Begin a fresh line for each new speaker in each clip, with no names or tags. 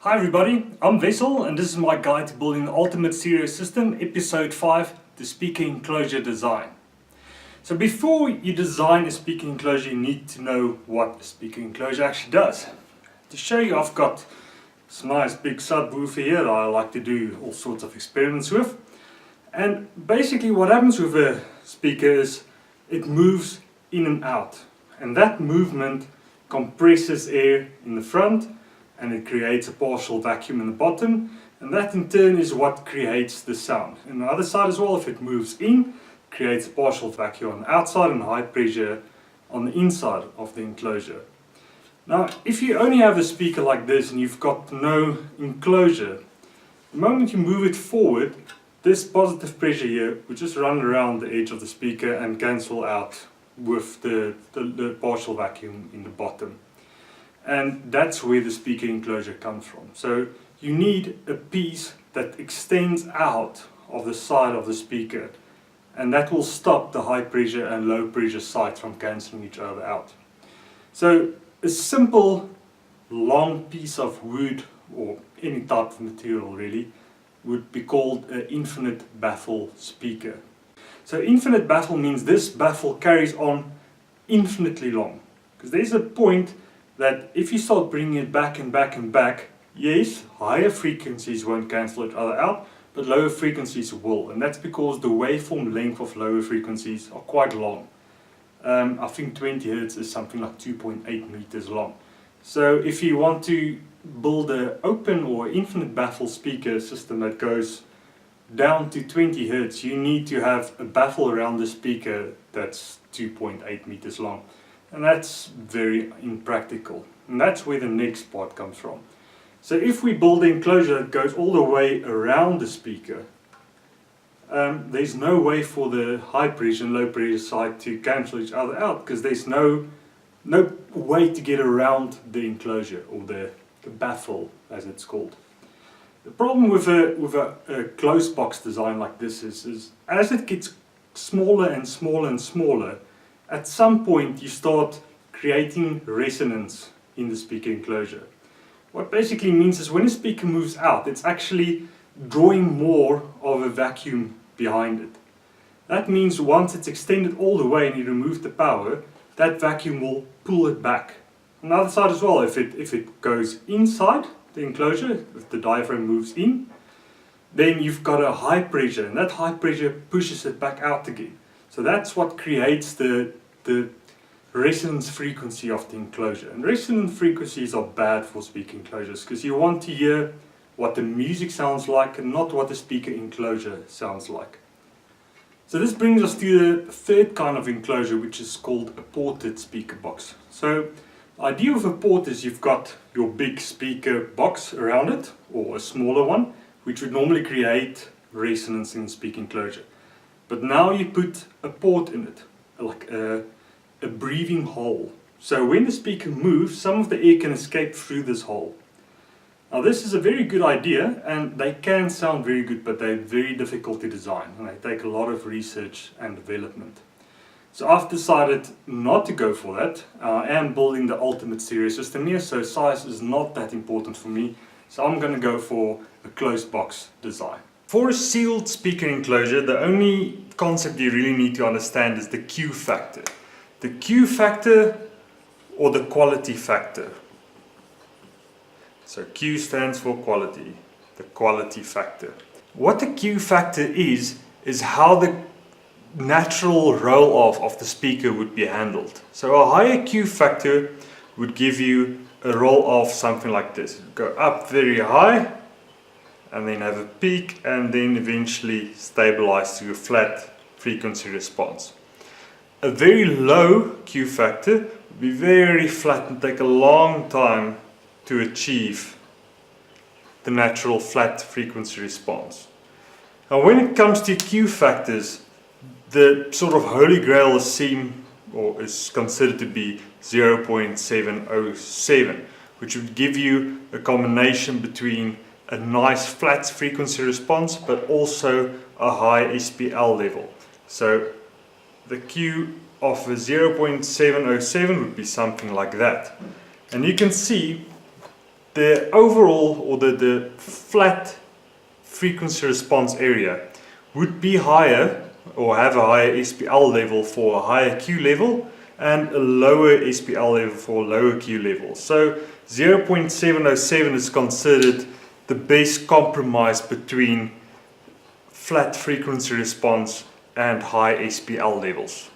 Hi everybody, I'm Wessel and this is my guide to building the ultimate stereo system, episode 5, the speaker enclosure design. So before you design a speaker enclosure, you need to know what a speaker enclosure actually does. To show you, I've got this nice big subwoofer here that I like to do all sorts of experiments with. And basically what happens with a speaker is it moves in and out. And that movement compresses air in the front and it creates a partial vacuum in the bottom, and that in turn is what creates the sound. And the other side as well, if it moves in, it creates a partial vacuum on the outside and high pressure on the inside of the enclosure. Now if you only have a speaker like this and you've got no enclosure, the moment you move it forward, this positive pressure here will just run around the edge of the speaker and cancel out with the partial vacuum in the bottom. And that's where the speaker enclosure comes from. So you need a piece that extends out of the side of the speaker, and that will stop the high pressure and low pressure sides from cancelling each other out. So a simple long piece of wood or any type of material really would be called an infinite baffle speaker. So infinite baffle means this baffle carries on infinitely long, because there's a point that if you start bringing it back and back and back, yes, higher frequencies won't cancel each other out, but lower frequencies will, and that's because the waveform length of lower frequencies are quite long. I think 20 Hz is something like 2.8 meters long. So if you want to build an open or infinite baffle speaker system that goes down to 20 Hz, you need to have a baffle around the speaker that's 2.8 meters long. And that's very impractical. And that's where the next part comes from. So if we build an enclosure that goes all the way around the speaker, there's no way for the high pressure and low pressure side to cancel each other out, because there's no way to get around the enclosure, or the baffle as it's called. The problem with a closed box design like this is as it gets smaller and smaller and smaller, at some point you start creating resonance in the speaker enclosure. What basically means is when a speaker moves out, it's actually drawing more of a vacuum behind it. That means once it's extended all the way and you remove the power, that vacuum will pull it back. On the other side as well, if it goes inside the enclosure, if the diaphragm moves in, then you've got a high pressure, and that high pressure pushes it back out again. So that's what creates the resonance frequency of the enclosure. And resonance frequencies are bad for speaker enclosures, because you want to hear what the music sounds like and not what the speaker enclosure sounds like. So this brings us to the third kind of enclosure, which is called a ported speaker box. So the idea of a port is you've got your big speaker box around it, or a smaller one, which would normally create resonance in the speaker enclosure. But now you put a port in it, like a breathing hole. So when the speaker moves, some of the air can escape through this hole. Now this is a very good idea, and they can sound very good, but they're very difficult to design, and they take a lot of research and development. So I've decided not to go for that. I am building the ultimate stereo system here, so size is not that important for me. So I'm going to go for a closed box design. For a sealed speaker enclosure, the only concept you really need to understand is the Q factor. The Q factor or the quality factor. So Q stands for quality, the quality factor. What the Q factor is how the natural roll-off of the speaker would be handled. So a higher Q factor would give you a roll-off something like this. Go up very high, and then have a peak, and then eventually stabilize to a flat frequency response. A very low Q factor would be very flat and take a long time to achieve the natural flat frequency response. Now when it comes to Q factors, the sort of holy grail is considered to be 0.707, which would give you a combination between a nice flat frequency response but also a high SPL level. So the Q of a 0.707 would be something like that. And you can see the overall or the flat frequency response area would be higher or have a higher SPL level for a higher Q level and a lower SPL level for a lower Q level. So 0.707 is considered the best compromise between flat frequency response and high SPL levels.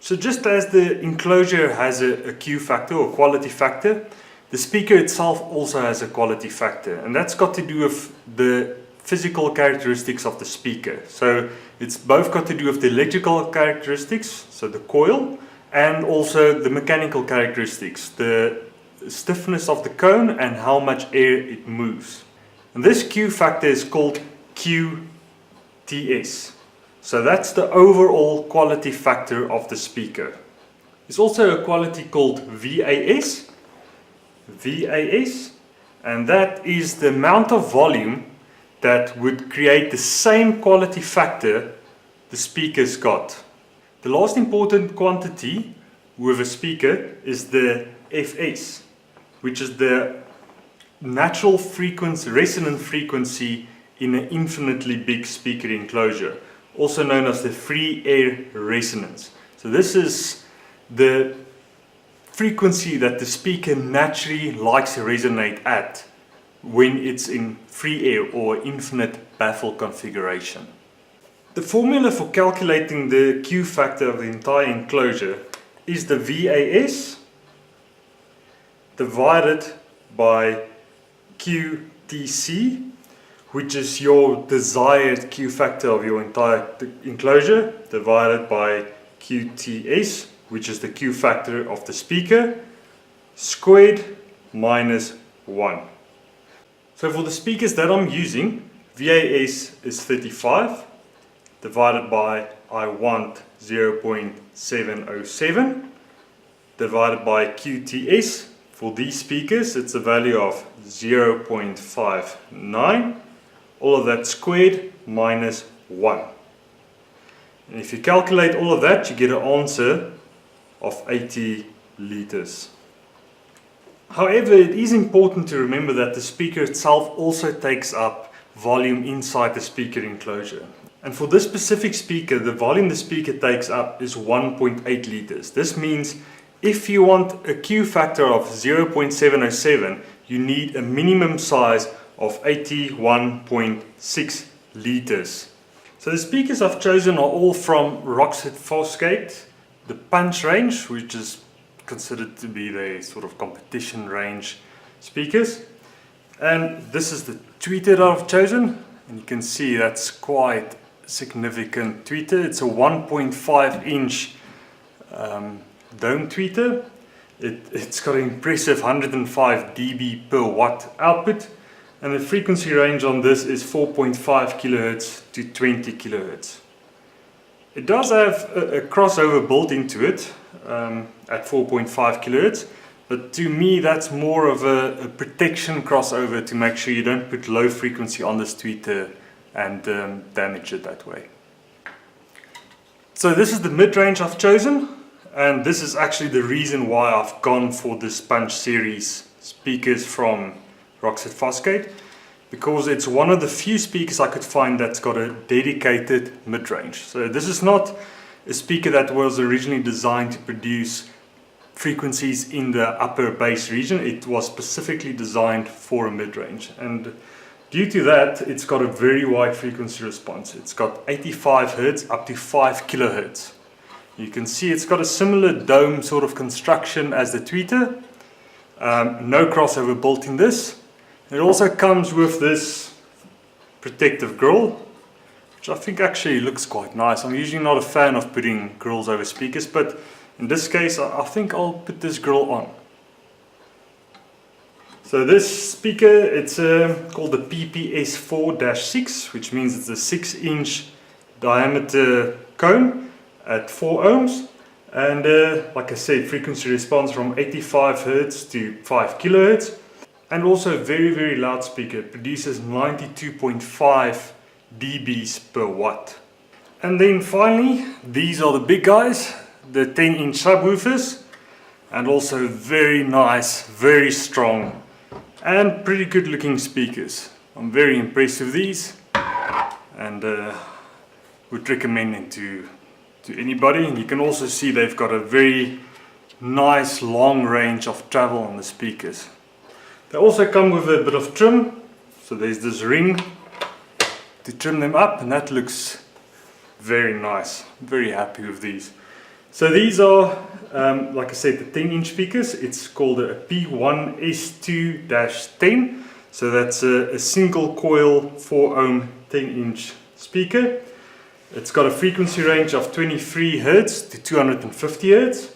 So just as the enclosure has a Q factor or quality factor, the speaker itself also has a quality factor, and that's got to do with the physical characteristics of the speaker. So it's both got to do with the electrical characteristics, so the coil, and also the mechanical characteristics, the stiffness of the cone and how much air it moves. And this Q factor is called QTS. So that's the overall quality factor of the speaker. There's also a quality called VAS, and that is the amount of volume that would create the same quality factor the speaker's got. The last important quantity with a speaker is the FS, which is the natural frequency, resonant frequency in an infinitely big speaker enclosure, also known as the free air resonance. So this is the frequency that the speaker naturally likes to resonate at when it's in free air or infinite baffle configuration. The formula for calculating the Q factor of the entire enclosure is the VAS divided by QTC, which is your desired Q factor of your entire enclosure, divided by QTS, which is the Q factor of the speaker, squared minus 1. So for the speakers that I'm using, VAS is 35, divided by I want 0.707, divided by QTS. For these speakers, it's a value of 0.59. All of that squared minus 1. And if you calculate all of that, you get an answer of 80 liters. However, it is important to remember that the speaker itself also takes up volume inside the speaker enclosure. And for this specific speaker, the volume the speaker takes up is 1.8 liters. This means if you want a Q factor of 0.707, you need a minimum size of 81.6 liters. So the speakers I've chosen are all from Rockford Fosgate, the punch range, which is considered to be the sort of competition range speakers. And this is the tweeter that I've chosen, and you can see that's quite significant tweeter. It's a 1.5 inch dome tweeter. It's got an impressive 105 dB per watt output, and the frequency range on this is 4.5 kHz to 20 kHz. It does have a crossover built into it at 4.5 kHz, but to me that's more of a protection crossover to make sure you don't put low frequency on this tweeter and damage it that way. So this is the mid-range I've chosen, and this is actually the reason why I've gone for this Punch series speakers from Rockford Fosgate, because it's one of the few speakers I could find that's got a dedicated mid-range. So this is not a speaker that was originally designed to produce frequencies in the upper bass region. It was specifically designed for a mid-range, and due to that it's got a very wide frequency response. It's got 85 Hz up to 5 kHz. You can see it's got a similar dome sort of construction as the tweeter. No crossover built in this. It also comes with this protective grille, which I think actually looks quite nice. I'm usually not a fan of putting grills over speakers, but in this case I think I'll put this grille on. So this speaker, it's called the PPS4-6, which means it's a 6-inch diameter cone at 4 ohms, and like I said, frequency response from 85 Hz to 5 kHz, and also a very, very loud speaker. It produces 92.5 dBs per watt. And then finally, these are the big guys, the 10-inch subwoofers, and also very nice, very strong and pretty good looking speakers. I'm very impressed with these, and would recommend them to anybody. And you can also see they've got a very nice long range of travel on the speakers. They also come with a bit of trim, so there's this ring to trim them up, and that looks very nice. I'm very happy with these. So these are, like I said, the 10-inch speakers. It's called a P1S2-10. So that's a single coil 4 ohm 10-inch speaker. It's got a frequency range of 23 Hz to 250 Hz.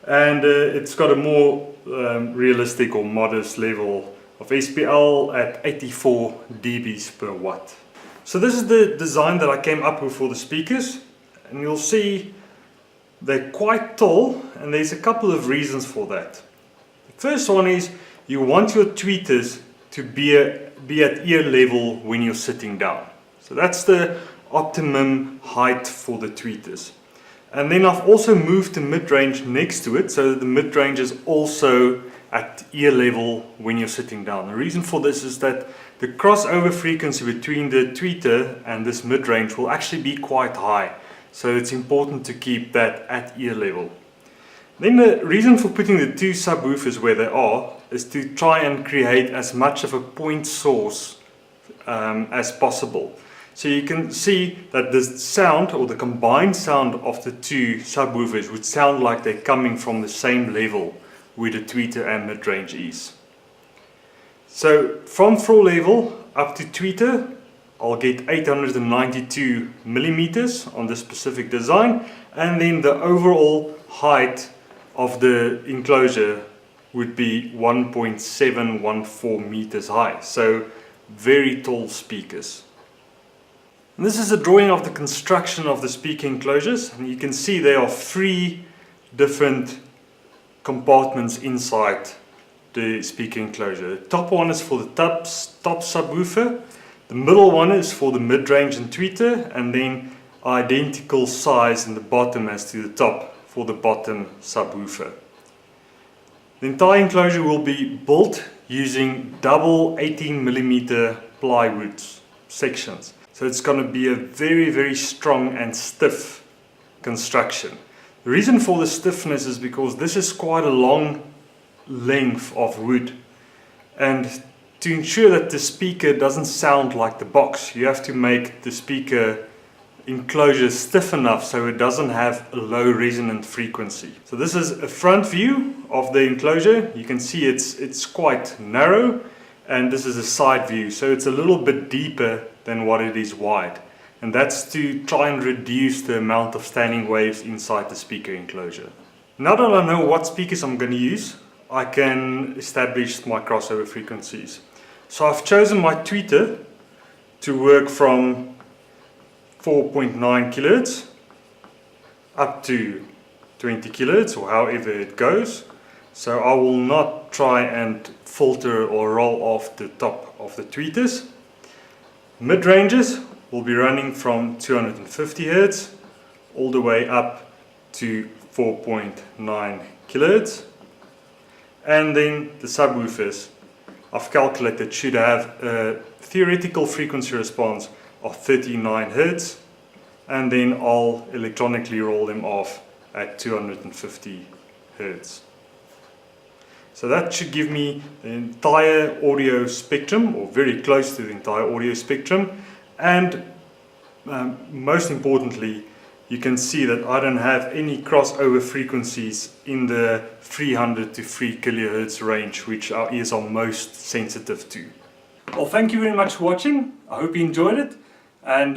And it's got a more realistic or modest level of SPL at 84 dBs per watt. So this is the design that I came up with for the speakers, and you'll see they're quite tall, and there's a couple of reasons for that. The first one is you want your tweeters to be at ear level when you're sitting down. So that's the optimum height for the tweeters. And then I've also moved the mid-range next to it, so that the mid-range is also at ear level when you're sitting down. The reason for this is that the crossover frequency between the tweeter and this mid-range will actually be quite high. So it's important to keep that at ear level. Then the reason for putting the two subwoofers where they are is to try and create as much of a point source as possible. So you can see that the sound, or the combined sound of the two subwoofers, would sound like they're coming from the same level where the tweeter and mid-range is. So from floor level up to tweeter, I'll get 892 millimeters on this specific design, and then the overall height of the enclosure would be 1.714 meters high. So very tall speakers. And this is a drawing of the construction of the speaker enclosures, and you can see there are 3 different compartments inside the speaker enclosure. The top one is for the top subwoofer, the middle one is for the mid-range and tweeter, and then identical size in the bottom as to the top for the bottom subwoofer. The entire enclosure will be built using double 18mm plywood sections. So it's going to be a very, very strong and stiff construction. The reason for the stiffness is because this is quite a long length of wood, and to ensure that the speaker doesn't sound like the box, you have to make the speaker enclosure stiff enough so it doesn't have a low resonant frequency. So this is a front view of the enclosure. You can see it's quite narrow, and this is a side view, so it's a little bit deeper than what it is wide, and that's to try and reduce the amount of standing waves inside the speaker enclosure. Now that I know what speakers I'm going to use, I can establish my crossover frequencies. So I've chosen my tweeter to work from 4.9 kHz up to 20 kHz, or however it goes. So I will not try and filter or roll off the top of the tweeters. Mid-ranges will be running from 250 Hz all the way up to 4.9 kHz. And then the subwoofers, I've calculated, should have a theoretical frequency response of 39 Hz, and then I'll electronically roll them off at 250 Hz. So that should give me the entire audio spectrum, or very close to the entire audio spectrum, and most importantly, you can see that I don't have any crossover frequencies in the 300 to 3 kHz range, which our ears are most sensitive to. Well, thank you very much for watching. I hope you enjoyed it, and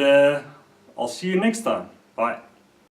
I'll see you next time. Bye.